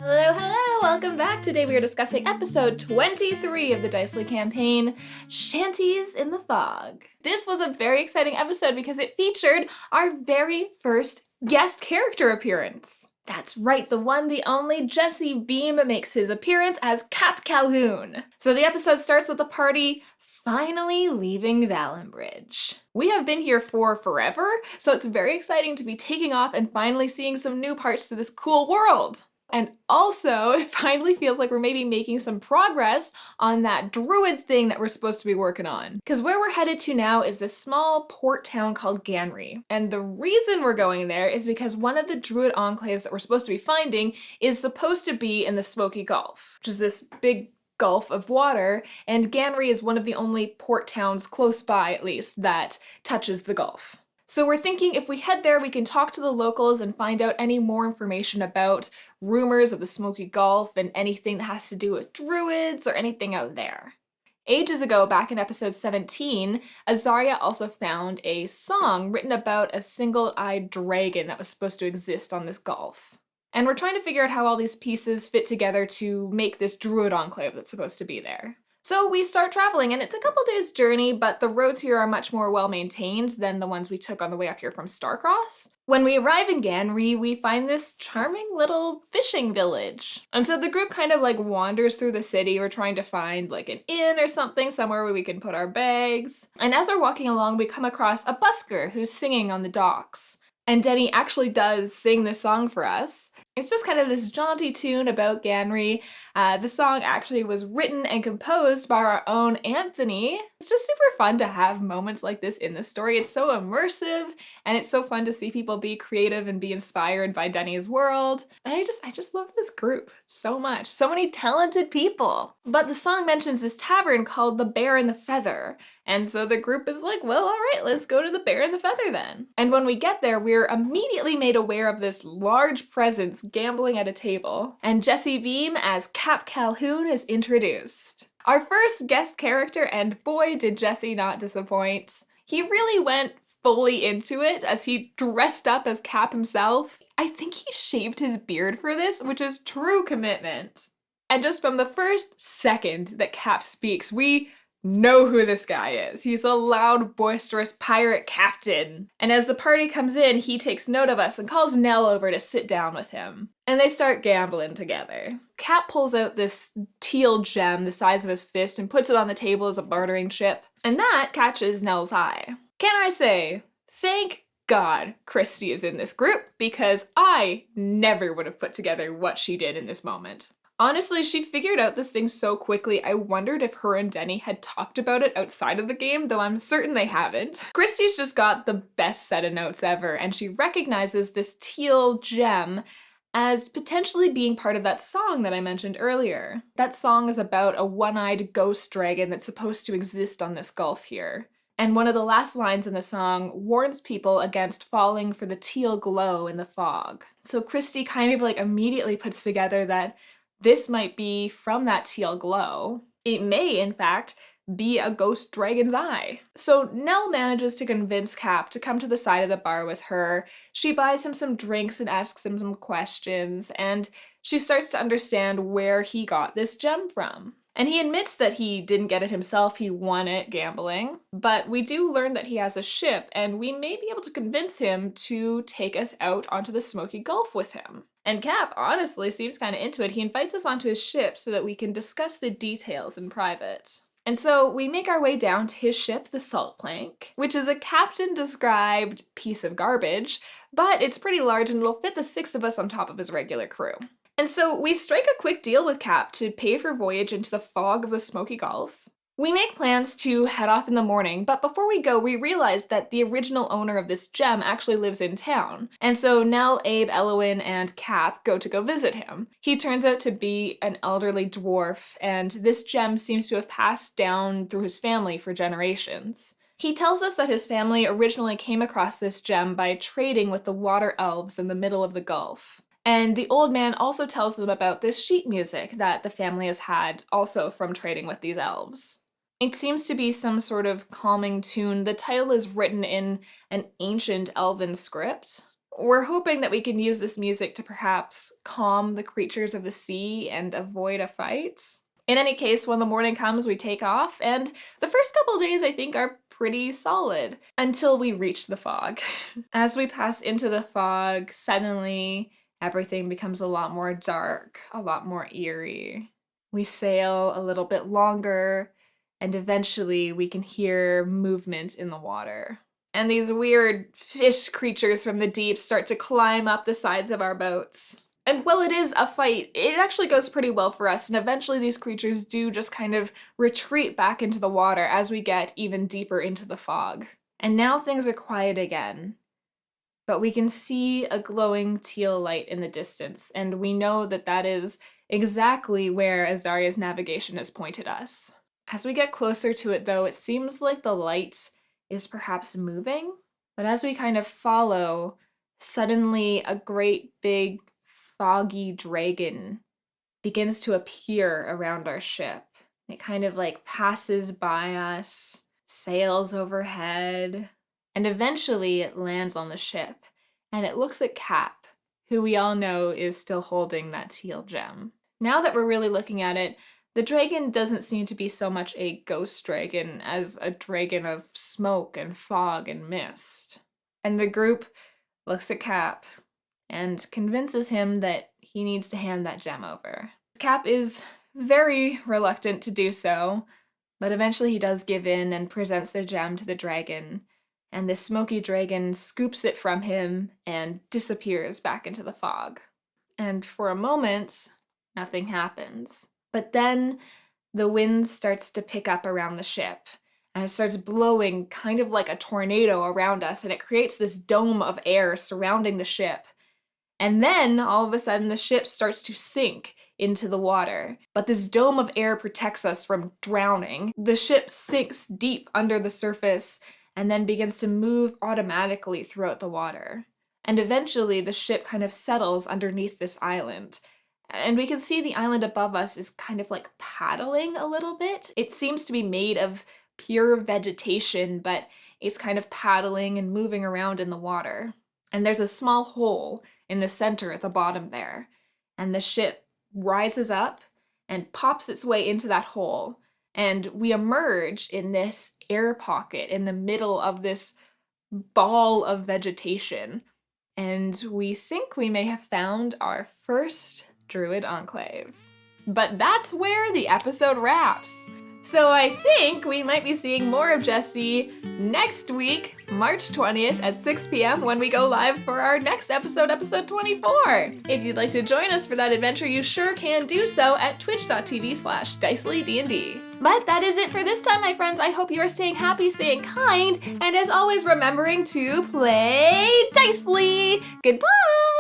Hello, hello! Welcome back! Today we are discussing episode 23 of the Dicely campaign, Shanties in the Fog. This was a very exciting episode because it featured our very first guest character appearance. That's right, the one, the only, Jesse Beam makes his appearance as Cap Calhoun. So the episode starts with the party finally leaving Valambridge. We have been here for forever, so it's very exciting to be taking off and finally seeing some new parts to this cool world. And also, it finally feels like we're maybe making some progress on that druids thing that we're supposed to be working on. Because where we're headed to now is this small port town called Ganrey. And the reason we're going there is because one of the druid enclaves that we're supposed to be finding is supposed to be in the Smokey Gulf, which is this big gulf of water, and Ganrey is one of the only port towns close by, at least, that touches the gulf. So we're thinking if we head there, we can talk to the locals and find out any more information about rumors of the Smokey Gulf and anything that has to do with druids or anything out there. Ages ago, back in episode 17, Azaria also found a song written about a single-eyed dragon that was supposed to exist on this gulf. And we're trying to figure out how all these pieces fit together to make this druid enclave that's supposed to be there. So we start traveling, and it's a couple days journey, but the roads here are much more well-maintained than the ones we took on the way up here from Starcross. When we arrive in Ganrey, we find this charming little fishing village. And so the group kind of wanders through the city. We're trying to find an inn or something, somewhere where we can put our bags. And as we're walking along, we come across a busker who's singing on the docks. And Denny actually does sing this song for us. It's just kind of this jaunty tune about Ganrey. The song actually was written and composed by our own Anthony. It's just super fun to have moments like this in the story. It's so immersive, and it's so fun to see people be creative and be inspired by Denny's world. And I just love this group so much. So many talented people. But the song mentions this tavern called the Bear and the Feather. And so the group is like, well, all right, let's go to the Bear and the Feather then. And when we get there, we're immediately made aware of this large presence gambling at a table. And Jesse Beam as Cap Calhoun is introduced. Our first guest character, and boy did Jesse not disappoint. He really went fully into it as he dressed up as Cap himself. I think he shaved his beard for this, which is true commitment. And just from the first second that Cap speaks, we know who this guy is. He's a loud, boisterous pirate captain. And as the party comes in, he takes note of us and calls Nell over to sit down with him. And they start gambling together. Cap pulls out this Teal Gem the size of his fist and puts it on the table as a bartering chip. And that catches Nell's eye. Can I say, thank God Christy is in this group, because I never would have put together what she did in this moment. Honestly, she figured out this thing so quickly, I wondered if her and Denny had talked about it outside of the game, though I'm certain they haven't. Christy's just got the best set of notes ever, and she recognizes this Teal Gem as potentially being part of that song that I mentioned earlier. That song is about a one-eyed ghost dragon that's supposed to exist on this gulf here. And one of the last lines in the song warns people against falling for the teal glow in the fog. So Christy kind of immediately puts together that this might be from that teal glow. It may, in fact, be a ghost dragon's eye. So Nell manages to convince Cap to come to the side of the bar with her. She buys him some drinks and asks him some questions, and she starts to understand where he got this gem from. And he admits that he didn't get it himself, he won it gambling. But we do learn that he has a ship, and we may be able to convince him to take us out onto the Smokey Gulf with him. And Cap honestly seems kind of into it. He invites us onto his ship so that we can discuss the details in private. And so we make our way down to his ship, the Salt Plank, which is a captain-described piece of garbage, but it's pretty large and it'll fit the 6 of us on top of his regular crew. And so we strike a quick deal with Cap to pay for voyage into the fog of the Smokey Gulf. We make plans to head off in the morning, but before we go, we realize that the original owner of this gem actually lives in town. And so Nell, Abe, Elowin, and Cap go visit him. He turns out to be an elderly dwarf, and this gem seems to have passed down through his family for generations. He tells us that his family originally came across this gem by trading with the water elves in the middle of the Gulf. And the old man also tells them about this sheet music that the family has had also from trading with these elves. It seems to be some sort of calming tune. The title is written in an ancient elven script. We're hoping that we can use this music to perhaps calm the creatures of the sea and avoid a fight. In any case, when the morning comes, we take off, and the first couple days I think are pretty solid until we reach the fog. As we pass into the fog, suddenly everything becomes a lot more dark, a lot more eerie. We sail a little bit longer, and eventually we can hear movement in the water. And these weird fish creatures from the deep start to climb up the sides of our boats. And while it is a fight, it actually goes pretty well for us, and eventually these creatures do just kind of retreat back into the water as we get even deeper into the fog. And now things are quiet again, but we can see a glowing teal light in the distance, and we know that that is exactly where Azaria's navigation has pointed us. As we get closer to it though, it seems like the light is perhaps moving, but as we kind of follow, suddenly a great big foggy dragon begins to appear around our ship. It kind of like passes by us, sails overhead, and eventually it lands on the ship, and it looks at Cap, who we all know is still holding that teal gem. Now that we're really looking at it, the dragon doesn't seem to be so much a ghost dragon as a dragon of smoke and fog and mist. And the group looks at Cap and convinces him that he needs to hand that gem over. Cap is very reluctant to do so, but eventually he does give in and presents the gem to the dragon, and the smoky dragon scoops it from him and disappears back into the fog. And for a moment, nothing happens. But then the wind starts to pick up around the ship, and it starts blowing kind of like a tornado around us, and it creates this dome of air surrounding the ship. And then, all of a sudden, the ship starts to sink into the water. But this dome of air protects us from drowning. The ship sinks deep under the surface and then begins to move automatically throughout the water. And eventually, the ship kind of settles underneath this island. And we can see the island above us is kind of like paddling a little bit. It seems to be made of pure vegetation, but it's kind of paddling and moving around in the water. And there's a small hole in the center at the bottom there. And the ship rises up and pops its way into that hole. And we emerge in this air pocket in the middle of this ball of vegetation. And we think we may have found our first Druid Enclave. But that's where the episode wraps. So I think we might be seeing more of Jessie next week, March 20th at 6 p.m. when we go live for our next episode, episode 24. If you'd like to join us for that adventure, you sure can do so at twitch.tv/DicelyDND. But that is it for this time, my friends. I hope you are staying happy, staying kind, and as always, remembering to play dicely. Goodbye!